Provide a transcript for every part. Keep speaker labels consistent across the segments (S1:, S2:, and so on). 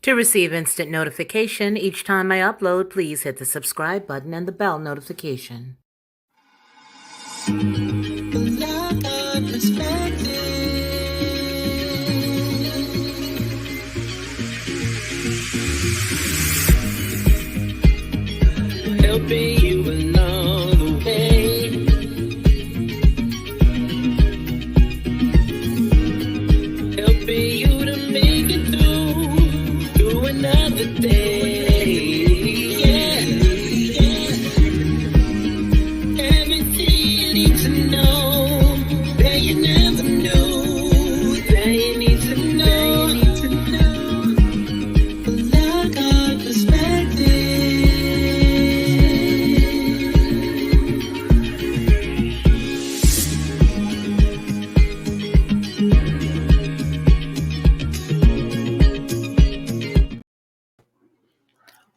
S1: To receive instant notification each time I upload, please hit the subscribe button and the bell notification.
S2: Helping you along the way. Helping you to make it through another day. Yeah, yeah. Everything you need to know that you never knew, that you need to know. Lockhart Perspective.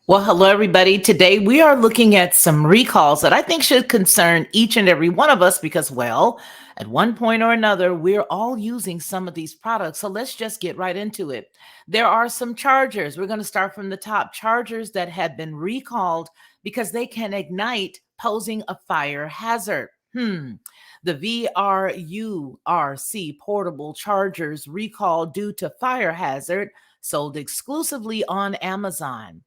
S3: Well, hello, everybody. Today we are looking at some recalls that I think should concern each and every one of us because, well, at one point or another, we're all using some of these products. So let's just get right into it. There are some chargers. We're going to start from the top. Chargers that have been recalled because they can ignite, posing a fire hazard. The VRURC portable chargers recalled due to fire hazard, sold exclusively on Amazon.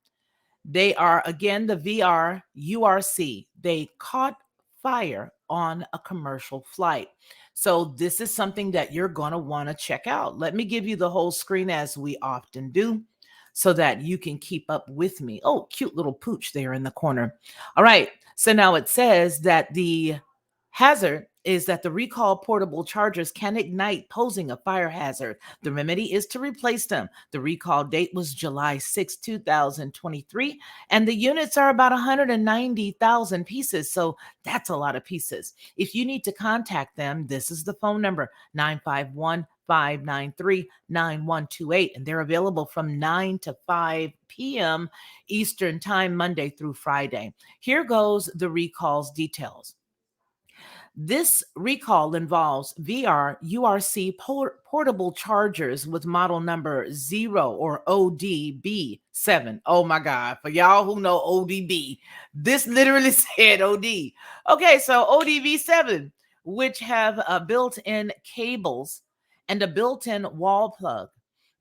S3: They are, again, the VRURC. They caught fire on a commercial flight. So this is something that you're going to want to check out. Let me give you the whole screen as we often do so that you can keep up with me. Oh, cute little pooch there in the corner. All right. So now it says that the hazard is that the recall portable chargers can ignite, posing a fire hazard. The remedy is to replace them. The recall date was July 6, 2023, and the units are about 190,000 pieces. So that's a lot of pieces. If you need to contact them, this is the phone number, 951-593-9128, and they're available from 9 to 5 p.m. Eastern Time, Monday through Friday. Here goes the recall's details. This recall involves VRURC portable chargers with model number 0 or ODB7. Oh my God, for y'all who know ODB, this literally said OD. Okay, so ODB7, which have built-in cables and a built-in wall plug.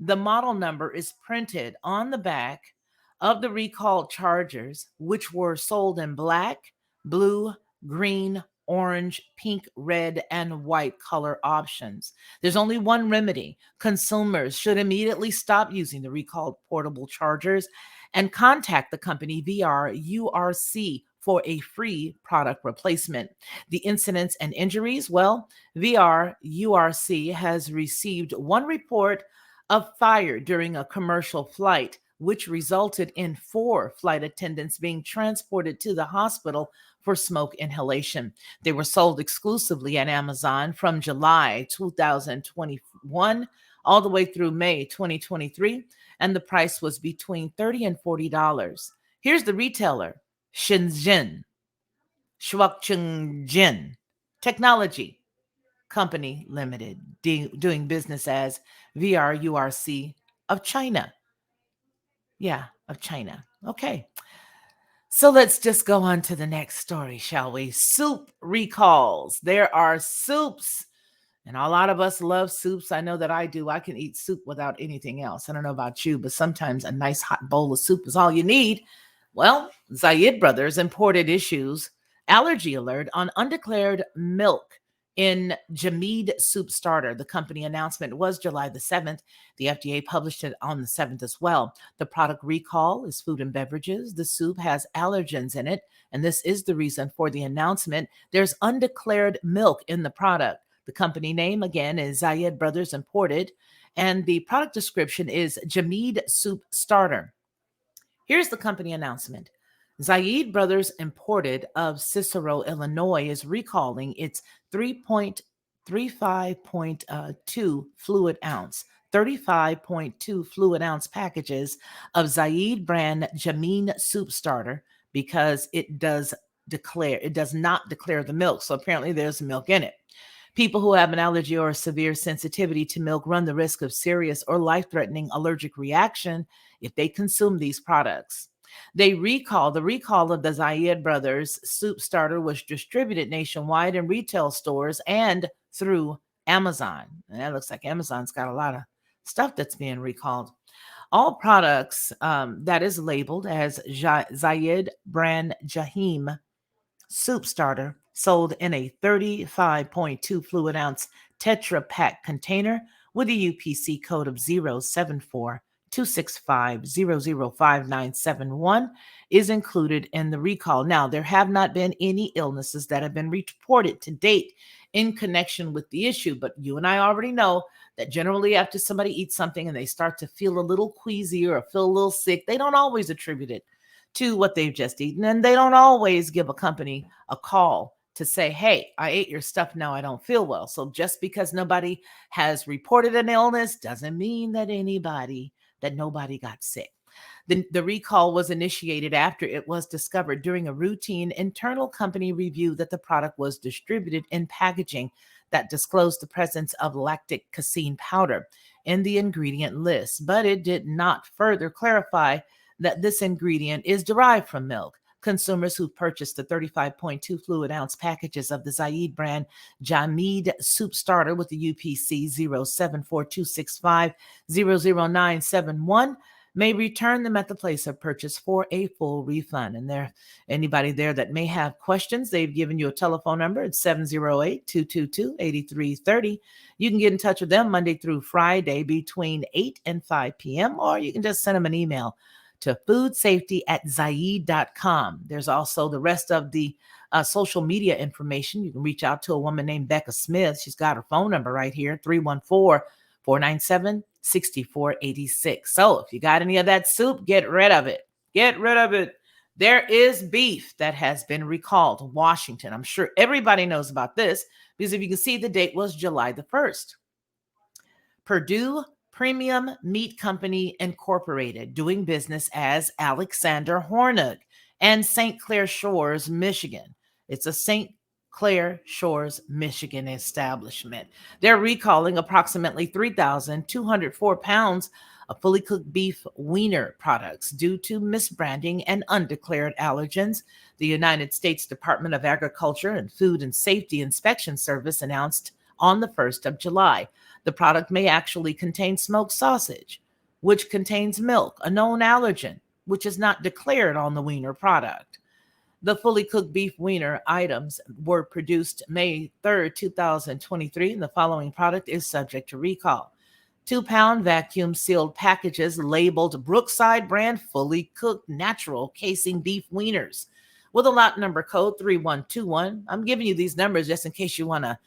S3: The model number is printed on the back of the recalled chargers, which were sold in black, blue, green, orange, pink, red, and white color options. There's only one remedy. Consumers should immediately stop using the recalled portable chargers and contact the company VRURC for a free product replacement. The incidents and injuries, well, VRURC has received one report of fire during a commercial flight, which resulted in 4 flight attendants being transported to the hospital for smoke inhalation. They were sold exclusively at Amazon from July 2021 all the way through May 2023, and the price was between $30 and $40. Here's the retailer, Shenzhen, Shuangcheng Technology Company Limited, doing business as VRURC of China. Yeah, of China. Okay. So let's just go on to the next story, shall we? Soup recalls. There are soups, and a lot of us love soups. I know that I do. I can eat soup without anything else. I don't know about you, but sometimes a nice hot bowl of soup is all you need. Well, Zayed Brothers imported issues allergy alert on undeclared milk in Jameed Soup Starter. The company announcement was July the 7th. The FDA published it on the 7th as well. The product recall is food and beverages. The soup has allergens in it, and this is the reason for the announcement. There's undeclared milk in the product. The company name, again, is Zayed Brothers Imported, and the product description is Jameed Soup Starter. Here's the company announcement. Zayed Brothers Imported of Cicero, Illinois is recalling its 3.35.2 fluid ounce, 35.2 fluid ounce packages of Zayed brand Jameed Soup Starter because it does not declare the milk. So apparently there's milk in it. People who have an allergy or a severe sensitivity to milk run the risk of serious or life-threatening allergic reaction if they consume these products. The recall of the Zayed Brothers soup starter was distributed nationwide in retail stores and through Amazon. And that looks like Amazon's got a lot of stuff that's being recalled. All products that is labeled as Zayed brand Jahim soup starter sold in a 35.2 fluid ounce Tetra Pak container with a UPC code of 074-265-005971 is included in the recall. Now, there have not been any illnesses that have been reported to date in connection with the issue, but you and I already know that generally after somebody eats something and they start to feel a little queasy or feel a little sick, they don't always attribute it to what they've just eaten. And they don't always give a company a call to say, hey, I ate your stuff, now I don't feel well. So just because nobody has reported an illness doesn't mean that nobody got sick. The recall was initiated after it was discovered during a routine internal company review that the product was distributed in packaging that disclosed the presence of lactic casein powder in the ingredient list, but it did not further clarify that this ingredient is derived from milk. Consumers who purchased the 35.2 fluid ounce packages of the Zayed brand Jamid soup starter with the UPC 074-265-00971 may return them at the place of purchase for a full refund. And anybody there that may have questions, they've given you a telephone number. It's 708-222-8330. You can get in touch with them Monday through Friday between 8 and 5 p.m., or you can just send them an email to foodsafety@zayed.com. There's also the rest of the social media information. You can reach out to a woman named Becca Smith. She's got her phone number right here, 314-497-6486. So if you got any of that soup, get rid of it. Get rid of it. There is beef that has been recalled. Washington. I'm sure everybody knows about this because if you can see, the date was July the 1st. Purdue Premium Meat Company Incorporated, doing business as Alexander Hornig and St. Clair Shores, Michigan. It's a St. Clair Shores, Michigan establishment. They're recalling approximately 3,204 pounds of fully cooked beef Wiener products due to misbranding and undeclared allergens. The United States Department of Agriculture and Food and Safety Inspection Service announced on the 1st of July. The product may actually contain smoked sausage, which contains milk, a known allergen, which is not declared on the Wiener product. The fully cooked beef Wiener items were produced May 3rd, 2023, and the following product is subject to recall. 2-pound vacuum sealed packages labeled Brookside brand fully cooked natural casing beef wieners with a lot number code 3121. I'm giving you these numbers just in case you want to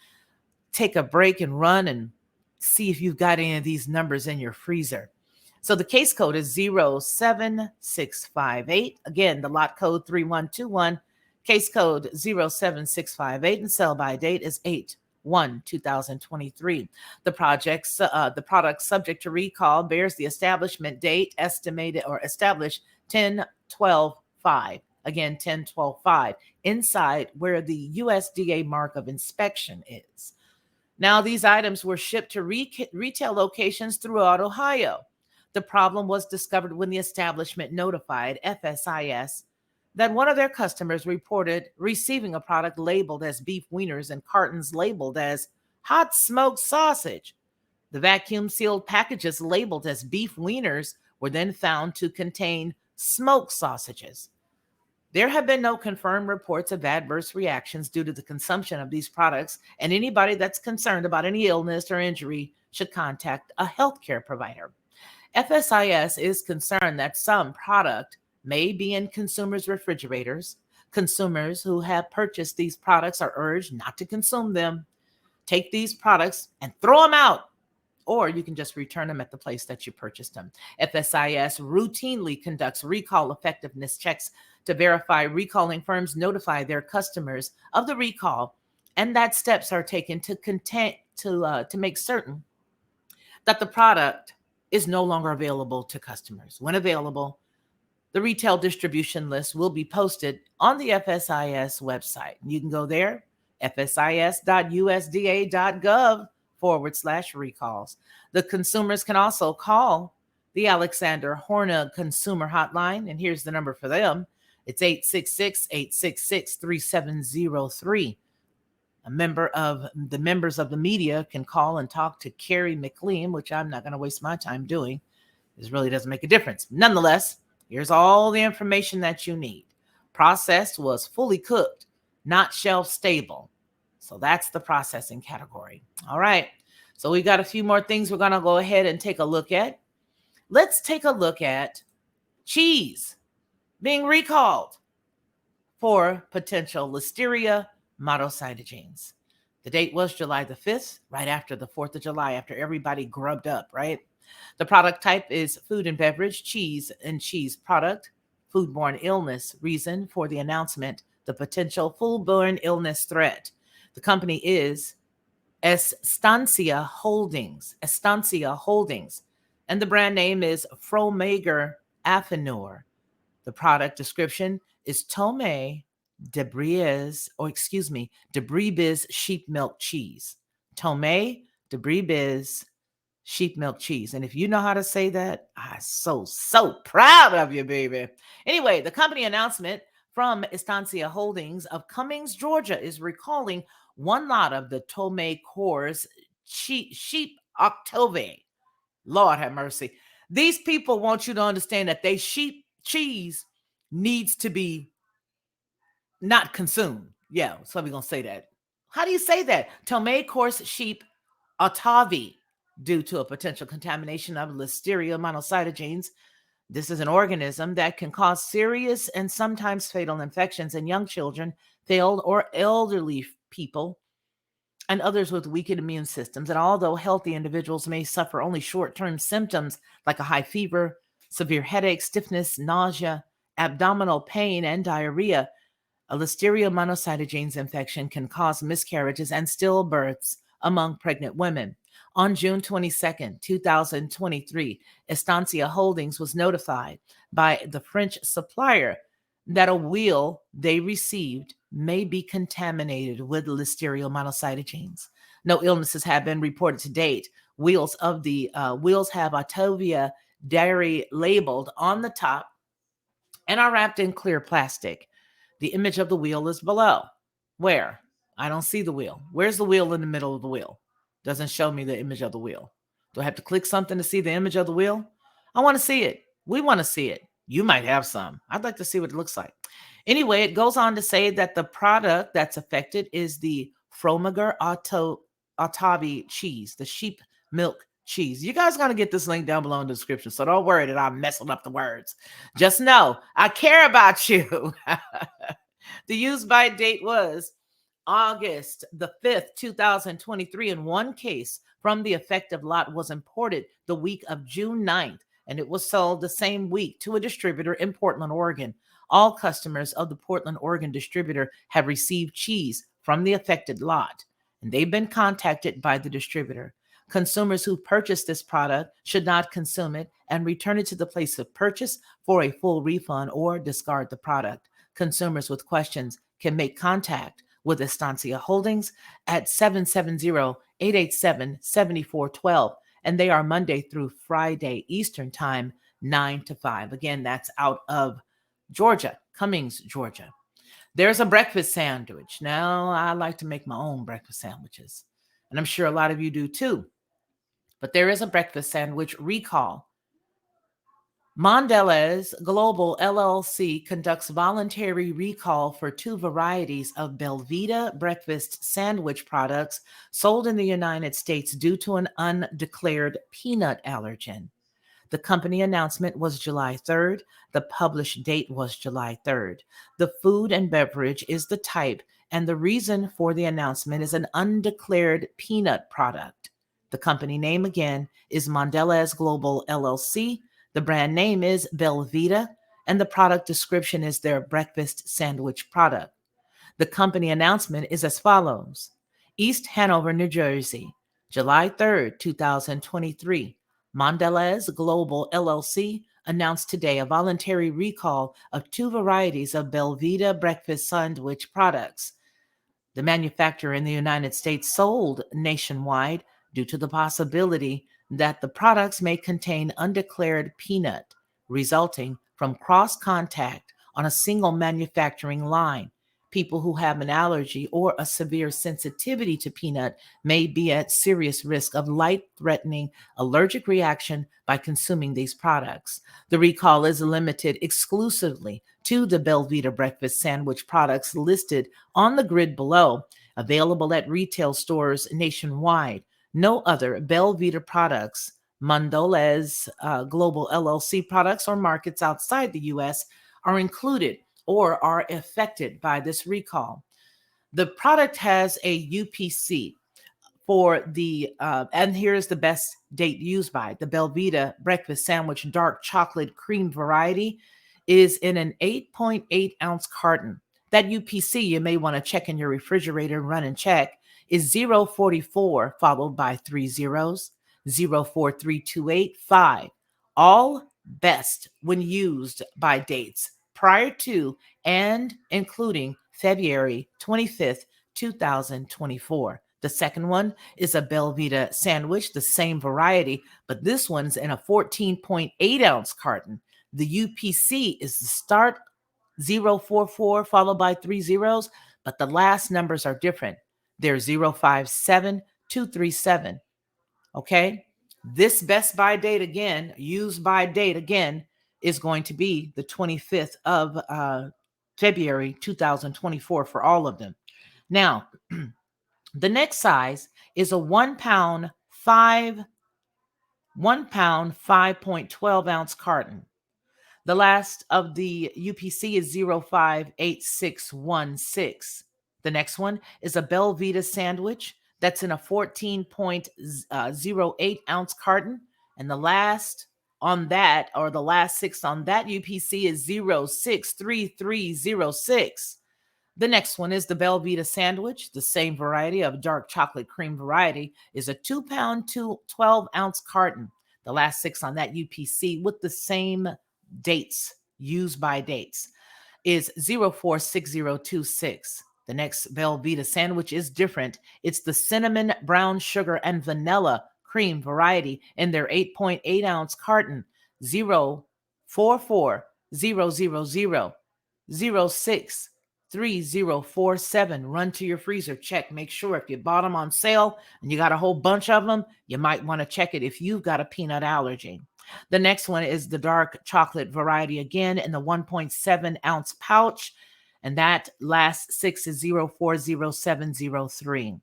S3: take a break and run and see if you've got any of these numbers in your freezer. So the case code is 07658. Again, the lot code 3121, case code 07658, and sell by date is 8/1/2023. The product subject to recall bears the establishment date estimated or established 10/12/5. Again, 10/12/5, inside where the USDA mark of inspection is. Now, these items were shipped to retail locations throughout Ohio. The problem was discovered when the establishment notified FSIS that one of their customers reported receiving a product labeled as beef wieners and cartons labeled as hot smoked sausage. The vacuum sealed packages labeled as beef wieners were then found to contain smoked sausages. There have been no confirmed reports of adverse reactions due to the consumption of these products, and anybody that's concerned about any illness or injury should contact a healthcare provider. FSIS is concerned that some product may be in consumers' refrigerators. Consumers who have purchased these products are urged not to consume them. Take these products and throw them out, or you can just return them at the place that you purchased them. FSIS routinely conducts recall effectiveness checks to verify recalling firms notify their customers of the recall, and that steps are taken to make certain that the product is no longer available to customers. When available, the retail distribution list will be posted on the FSIS website. You can go there fsis.usda.gov/recalls. The consumers can also call the Alexander Horna Consumer Hotline, and here's the number for them. It's 866-866-3703. Members of the media can call and talk to Carrie McLean, which I'm not going to waste my time doing. This really doesn't make a difference. Nonetheless, here's all the information that you need. Processed was fully cooked, not shelf stable. So that's the processing category. All right. So we got a few more things we're going to go ahead and take a look at. Let's take a look at cheese being recalled for potential Listeria monocytogenes. The date was July the 5th, right after the 4th of July, after everybody grubbed up, right? The product type is food and beverage, cheese and cheese product. Foodborne illness reason for the announcement, the potential foodborne illness threat. The company is Estancia Holdings, and the brand name is Fromager Affinor. The product description is Tome Debriez sheep milk cheese. Tome Debriez sheep milk cheese. And if you know how to say that, I'm so proud of you, baby. Anyway, the company announcement from Estancia Holdings of Cummings, Georgia, is recalling one lot of the Tome Coors sheep Octave. Lord have mercy. These people want you to understand that they sheep cheese needs to be not consumed. Yeah, so we're going to say that. How do you say that? Tome Coors sheep Octave, due to a potential contamination of Listeria monocytogenes. This is an organism that can cause serious and sometimes fatal infections in young children, failed or elderly people, and others with weakened immune systems. And although healthy individuals may suffer only short-term symptoms like a high fever, severe headache, stiffness, nausea, abdominal pain, and diarrhea, a Listeria monocytogenes infection can cause miscarriages and stillbirths among pregnant women. On June 22nd, 2023, Estancia Holdings was notified by the French supplier that a wheel they received may be contaminated with Listeria monocytogenes. No illnesses have been reported to date. Wheels have Octavia dairy labeled on the top and are wrapped in clear plastic. The image of the wheel is below. Where? I don't see the wheel. Where's the wheel in the middle of the wheel? Doesn't show me the image of the wheel. Do I have to click something to see the image of the wheel? I want to see it. We want to see it. You might have some. I'd like to see what it looks like. Anyway, it goes on to say that the product that's affected is the Fromager Octave cheese, the sheep milk cheese. You guys got to get this link down below in the description, so don't worry that I'm messing up the words. Just know I care about you. The use by date was August the 5th, 2023. In one case from the affected lot was imported the week of June 9th, and it was sold the same week to a distributor in Portland, Oregon. All customers of the Portland, Oregon distributor have received cheese from the affected lot, and they've been contacted by the distributor. Consumers who purchase this product should not consume it and return it to the place of purchase for a full refund or discard the product. Consumers with questions can make contact with Estancia Holdings at 770-887-7412, and they are Monday through Friday Eastern Time, 9 to 5. Again, that's out of Georgia, Cummings, Georgia. There's a breakfast sandwich. Now, I like to make my own breakfast sandwiches, and I'm sure a lot of you do too. But there is a breakfast sandwich recall. Mondelez Global LLC conducts voluntary recall for 2 varieties of Belvita breakfast sandwich products sold in the United States due to an undeclared peanut allergen. The company announcement was July 3rd. The published date was July 3rd. The food and beverage is the type, and the reason for the announcement is an undeclared peanut product. The company name again is Mondelez Global LLC. The brand name is Belvita, and the product description is their breakfast sandwich product. The company announcement is as follows. East Hanover, New Jersey, July 3rd, 2023. Mondelez Global LLC announced today a voluntary recall of 2 varieties of Belvita breakfast sandwich products. The manufacturer in the United States sold nationwide due to the possibility that the products may contain undeclared peanut, resulting from cross contact on a single manufacturing line. People who have an allergy or a severe sensitivity to peanut may be at serious risk of life-threatening allergic reaction by consuming these products. The recall is limited exclusively to the Belvita breakfast sandwich products listed on the grid below, available at retail stores nationwide. No other Belvita products, Mondelez Global LLC products, or markets outside the U.S. are included or are affected by this recall. The product has a UPC for the, and here's the best date used by the Belvita breakfast sandwich dark chocolate cream variety is in an 8.8 ounce carton. That UPC, you may want to check in your refrigerator and run and check, is 044 followed by 3 zeros, 043285. All best when used by dates prior to and including February 25th, 2024. The second one is a Belvita sandwich, the same variety, but this one's in a 14.8 ounce carton. The UPC is the start 044 followed by 3 zeros, but the last numbers are different. They're 057237. Okay? This best by date again, used by date again, is going to be the 25th of February 2024 for all of them. Now, the next size is a 1 pound 5.12 ounce carton. The last of the UPC is 058616. The next one is a Belvita sandwich that's in a 14.08 ounce carton. And the last on that, or the last 6 on that UPC is 063306. The next one is the Belvita sandwich. The same variety of dark chocolate cream variety is a 2 pound 12 ounce carton. The last 6 on that UPC with the same dates, used by dates, is 046026. The next Belvita sandwich is different. It's the cinnamon, brown sugar, and vanilla cream variety in their 8.8 ounce carton, 04400006. 3047. Run to your freezer, check, make sure if you bought them on sale and you got a whole bunch of them, you might want to check it if you've got a peanut allergy. The next one is the dark chocolate variety again in the 1.7 ounce pouch, and that last 6 is 040703.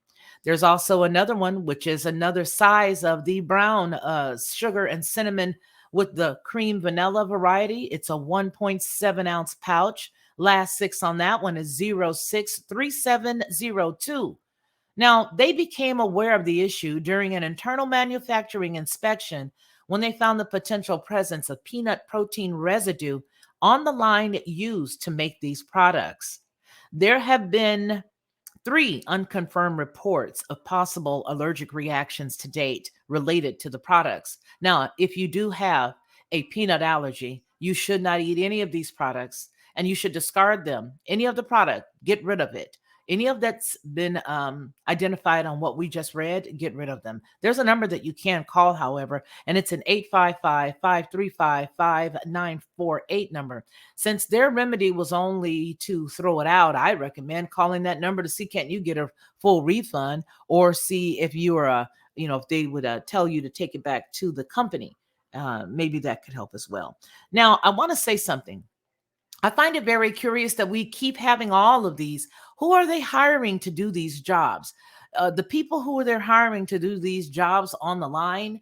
S3: There's also another one, which is another size of the brown sugar and cinnamon with the cream vanilla variety. It's a 1.7 ounce pouch. Last 6 on that one is 063702. Now, they became aware of the issue during an internal manufacturing inspection when they found the potential presence of peanut protein residue on the line used to make these products. There have been 3 unconfirmed reports of possible allergic reactions to date related to the products. Now, if you do have a peanut allergy, you should not eat any of these products, and you should discard them. Any of the product, get rid of it. Any of that's been identified on what we just read, get rid of them. There's a number that you can call, however, and it's an 855-535-5948 number. Since their remedy was only to throw it out, I recommend calling that number to see can't you get a full refund, or see if you are, if they would tell you to take it back to the company. Maybe that could help as well. Now, I want to say something. I find it very curious that we keep having all of these. Who are they hiring to do these jobs? The people who they're hiring to do these jobs on the line,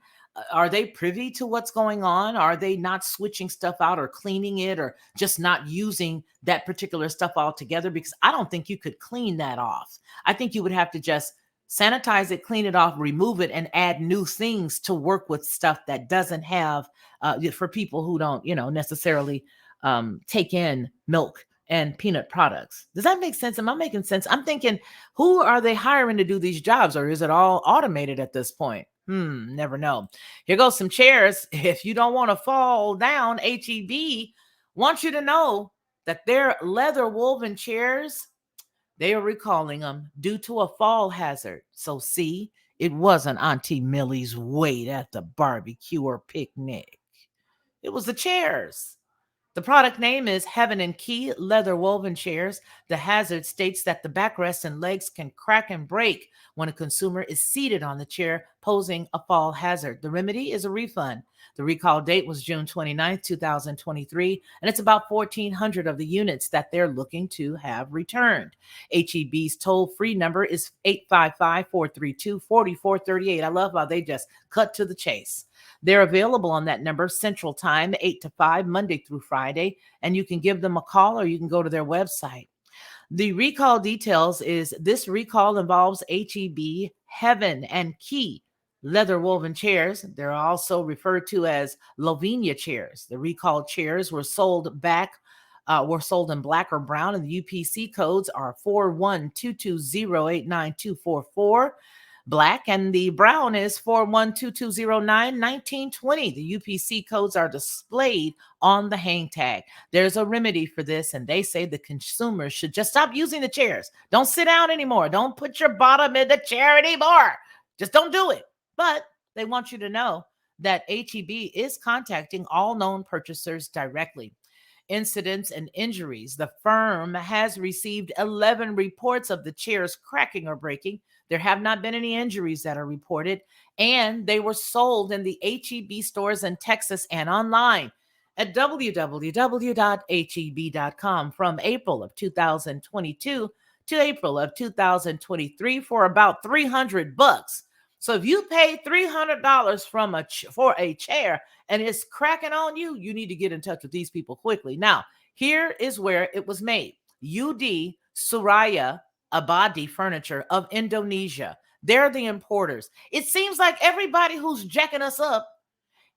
S3: are they privy to what's going on? Are they not switching stuff out or cleaning it, or just not using that particular stuff altogether? Because I don't think you could clean that off. I think you would have to just sanitize it, clean it off, remove it, and add new things to work with stuff that doesn't have, for people who don't, necessarily take in milk and peanut products. Does that make sense? Am I making sense? I'm thinking, who are they hiring to do these jobs, or is it all automated at this point? Never know. Here goes some chairs. If you don't want to fall down, HEB wants you to know that their leather woven chairs, They are recalling them due to a fall hazard. So see, it wasn't Auntie Millie's weight at the barbecue or picnic. It was the chairs. The product name is Heaven and Key leather woven chairs. The hazard states that the backrest and legs can crack and break when a consumer is seated on the chair, posing a fall hazard. The remedy is a refund. The recall date was June 29th, 2023, and it's about 1,400 of the units that they're looking to have returned. HEB's toll-free number is 855-432-4438. I love how they just cut to the chase. They're available on that number Central Time, 8 to 5, Monday through Friday, and you can give them a call or you can go to their website. The recall details is this recall involves HEB Heaven and Key leather woven chairs. They're also referred to as Lovenia chairs. The recalled chairs were sold in black or brown, and the UPC codes are 4122089244. Black, and the brown is 4122091920. The UPC codes are displayed on the hang tag. There's a remedy for this, and they say the consumers should just stop using the chairs. Don't sit down anymore. Don't put your bottom in the chair anymore. Just don't do it. But they want you to know that HEB is contacting all known purchasers directly. Incidents and injuries. The firm has received 11 reports of the chairs cracking or breaking. There have not been any injuries that are reported, and they were sold in the HEB stores in Texas and online at www.heb.com from April of 2022 to April of 2023 for about $300. So if you pay $300 for a chair and it's cracking on you, you need to get in touch with these people quickly. Now, here is where it was made. UD Suraya Abadi Furniture of Indonesia. They're the importers. It seems like everybody who's jacking us up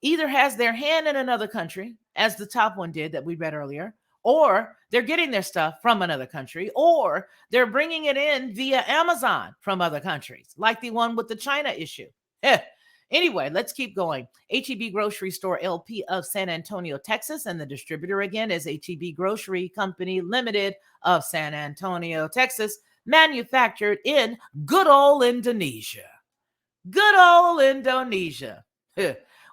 S3: either has their hand in another country, as the top one did that we read earlier, or they're getting their stuff from another country, or they're bringing it in via Amazon from other countries, like the one with the China issue. Anyway, let's keep going. HEB Grocery Store LP of San Antonio, Texas, and the distributor again is HEB Grocery Company Limited of San Antonio, Texas, manufactured in good old Indonesia. Good old Indonesia.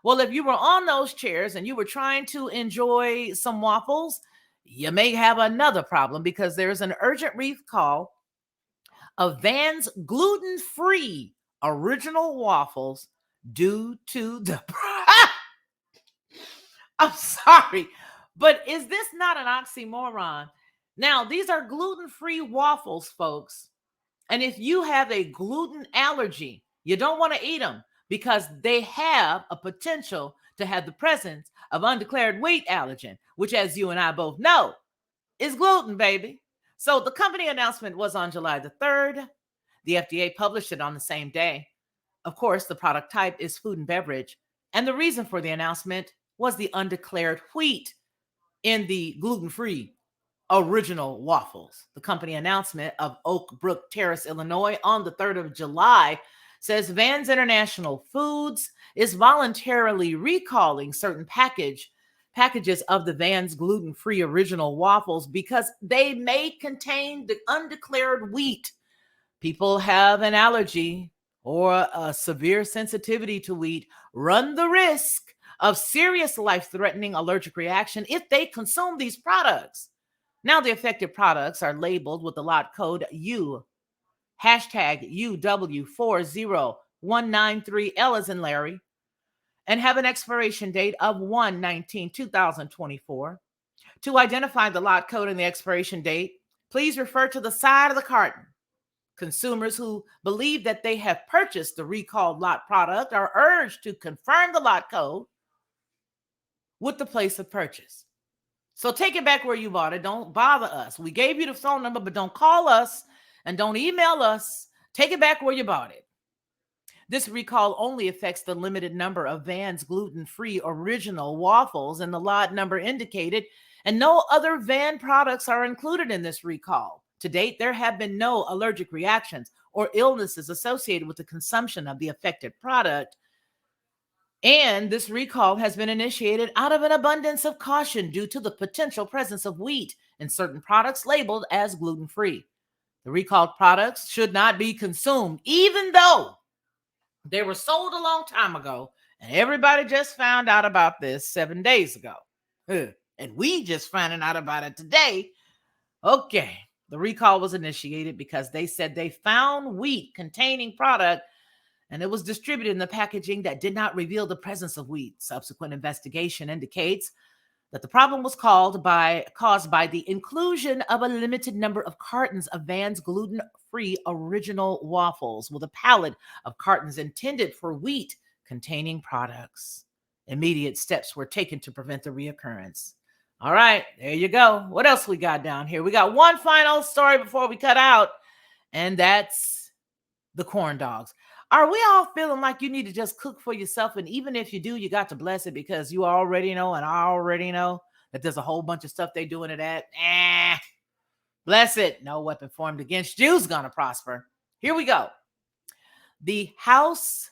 S3: Well, if you were on those chairs and you were trying to enjoy some waffles, you may have another problem because there's an urgent recall of Van's gluten-free original waffles due to the... I'm sorry, but is this not an oxymoron? Now, these are gluten-free waffles, folks. And if you have a gluten allergy, you don't want to eat them because they have a potential to have the presence of undeclared wheat allergen, which, as you and I both know, is gluten, baby. So the company announcement was on July the 3rd. The FDA published it on the same day. Of course, the product type is food and beverage. And the reason for the announcement was the undeclared wheat in the gluten-free original waffles. The company announcement of Oak Brook Terrace, Illinois on the 3rd of July says Vans International Foods is voluntarily recalling certain packages of the Vans gluten-free original waffles because they may contain the undeclared wheat. People have an allergy or a severe sensitivity to wheat run the risk of serious life-threatening allergic reaction if they consume these products. Now, the affected products are labeled with the lot code U, hashtag UW40193L as in Larry, and have an expiration date of 1/19/2024. To identify the lot code and the expiration date, please refer to the side of the carton. Consumers who believe that they have purchased the recalled lot product are urged to confirm the lot code with the place of purchase. So take it back where you bought it. Don't bother us. We gave you the phone number, but don't call us and don't email us. Take it back where you bought it. This recall only affects the limited number of Vans gluten-free original waffles in the lot number indicated, and no other Van products are included in this recall. To date, there have been no allergic reactions or illnesses associated with the consumption of the affected product. And this recall has been initiated out of an abundance of caution due to the potential presence of wheat in certain products labeled as gluten-free. The recalled products should not be consumed, even though they were sold a long time ago, and everybody just found out about this 7 days ago. And we just finding out about it today. Okay, the recall was initiated because they said they found wheat containing product and it was distributed in the packaging that did not reveal the presence of wheat. Subsequent investigation indicates that the problem was caused by the inclusion of a limited number of cartons of Van's gluten-free original waffles with a pallet of cartons intended for wheat containing products. Immediate steps were taken to prevent the reoccurrence. All right, there you go. What else we got down here? We got one final story before we cut out, and that's the corn dogs. Are we all feeling like you need to just cook for yourself? And even if you do, you got to bless it because you already know, and I already know that there's a whole bunch of stuff they doing it at. Bless it. No weapon formed against you is going to prosper. Here we go. The House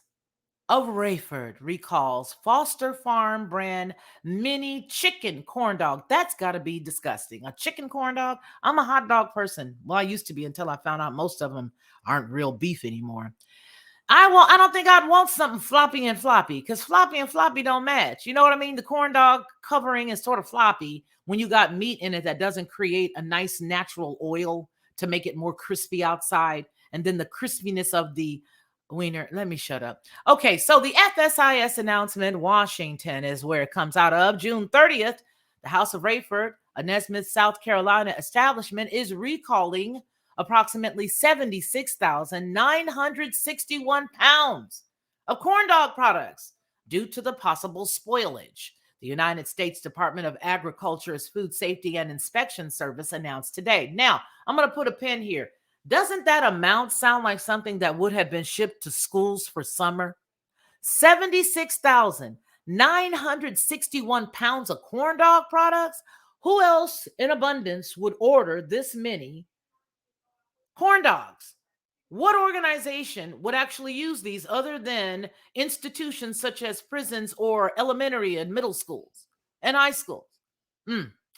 S3: of Rayford recalls Foster Farm brand mini chicken corn dog. That's got to be disgusting. A chicken corn dog? I'm a hot dog person. Well, I used to be until I found out most of them aren't real beef anymore. I don't think I'd want something floppy and floppy because floppy and floppy don't match. You know what I mean? The corn dog covering is sort of floppy when you got meat in it that doesn't create a nice natural oil to make it more crispy outside. And then the crispiness of the Wiener. Let me shut up. Okay, so the FSIS announcement, Washington is where it comes out of. June 30th, the House of Rayford, a Nesmith, South Carolina establishment, is recalling approximately 76,961 pounds of corn dog products due to the possible spoilage. The United States Department of Agriculture's Food Safety and Inspection Service announced today. Now, I'm going to put a pin here. Doesn't that amount sound like something that would have been shipped to schools for summer? 76,961 pounds of corn dog products? Who else in abundance would order this many corn dogs? What organization would actually use these other than institutions such as prisons or elementary and middle schools and high schools?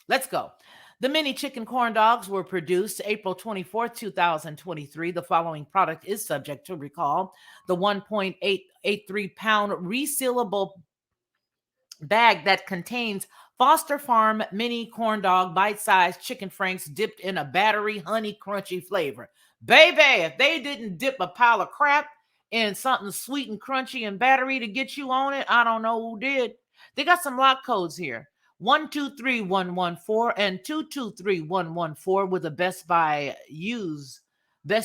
S3: Let's go. The mini chicken corn dogs were produced April 24th, 2023. The following product is subject to recall. The 1.883 pound resealable bag that contains Foster Farm mini corn dog bite-sized chicken franks dipped in a battery honey crunchy flavor. Baby, if they didn't dip a pile of crap in something sweet and crunchy and battery to get you on it, I don't know who did. They got some lock codes here. 123114 and 223114 with the best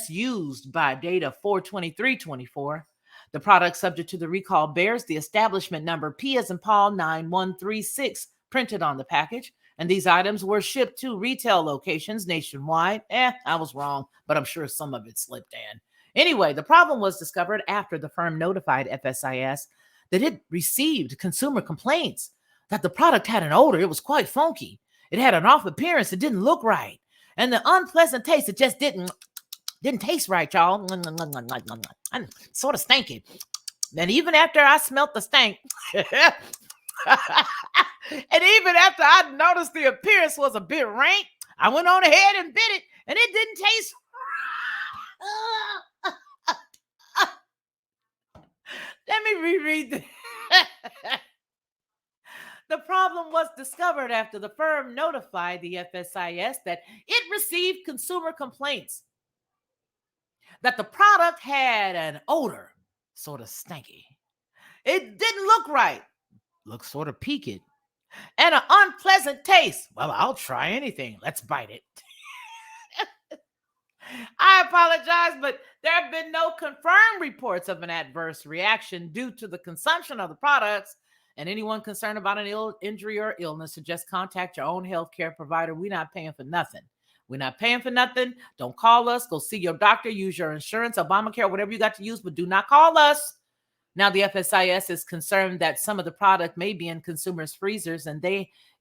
S3: used by date of 4/23/24. The product subject to the recall bears the establishment number P as in Paul 9136 printed on the package, and these items were shipped to retail locations nationwide. I was wrong, but I'm sure some of it slipped in. Anyway, the problem was discovered after the firm notified FSIS that it received consumer complaints that the product had an odor. It was quite funky. It had an off appearance. It didn't look right. And the unpleasant taste, it just didn't taste right, y'all. I'm sort of stinky. And even after I smelt the stank, and even after I noticed the appearance was a bit rank, I went on ahead and bit it, and it didn't taste. Let me reread this. The problem was discovered after the firm notified the FSIS that it received consumer complaints that the product had an odor, sort of stinky. It didn't look right, looked sort of peaked, and an unpleasant taste. Well, I'll try anything. Let's bite it. I apologize, but there have been no confirmed reports of an adverse reaction due to the consumption of the products. And anyone concerned about an injury or illness should just contact your own healthcare provider. We're not paying for nothing. We're not paying for nothing. Don't call us. Go see your doctor. Use your insurance, Obamacare, whatever you got to use, but do not call us. Now, the FSIS is concerned that some of the product may be in consumers' freezers, and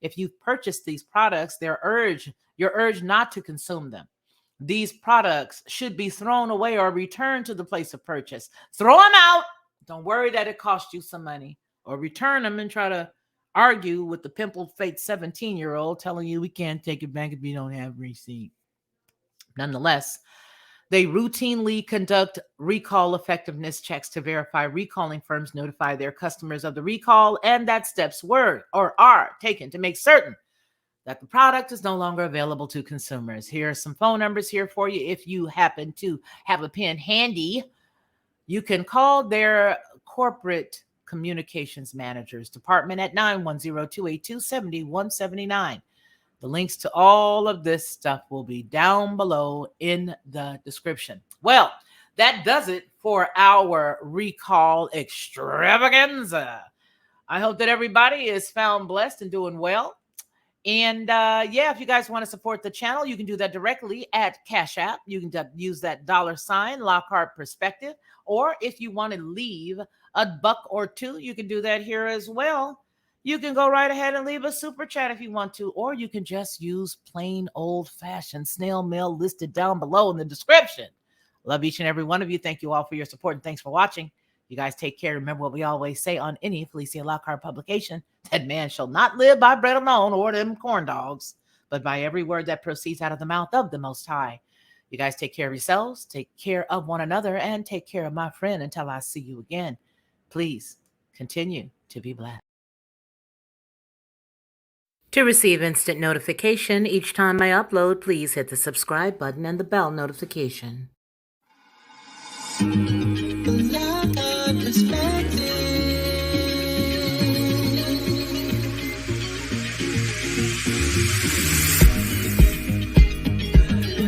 S3: if you've purchased these products, you're urged not to consume them. These products should be thrown away or returned to the place of purchase. Throw them out. Don't worry that it cost you some money. Or return them and try to argue with the pimple-faced 17-year-old telling you we can't take it back if you don't have receipt. Nonetheless, They routinely conduct recall effectiveness checks to verify recalling firms notify their customers of the recall and that steps were or are taken to make certain that the product is no longer available to consumers. Here are some phone numbers here for you. If you happen to have a pen handy, you can call their corporate communications managers department at 910-282-7179. The links to all of this stuff will be down below in the description. Well, that does it for our recall extravaganza. I hope that everybody is found blessed and doing well. And if you guys want to support the channel, you can do that directly at CashApp. You can use that $ LockhartPerspective. Or if you want to leave a buck or two, you can do that here as well. You can go right ahead and leave a super chat if you want to, or you can just use plain old-fashioned snail mail listed down below in the description. Love each and every one of you. Thank you all for your support, and thanks for watching. You guys take care. Remember what we always say on any Felicia Lockhart publication, that man shall not live by bread alone or them corn dogs, but by every word that proceeds out of the mouth of the Most High. You guys take care of yourselves, take care of one another, and take care of my friend until I see you again. Please continue to be blessed.
S1: To receive instant notification each time I upload, please hit the subscribe button and the bell notification.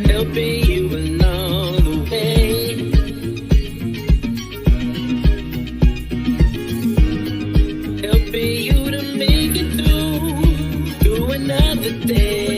S2: Helping you along the way. Helping you to make it through another day.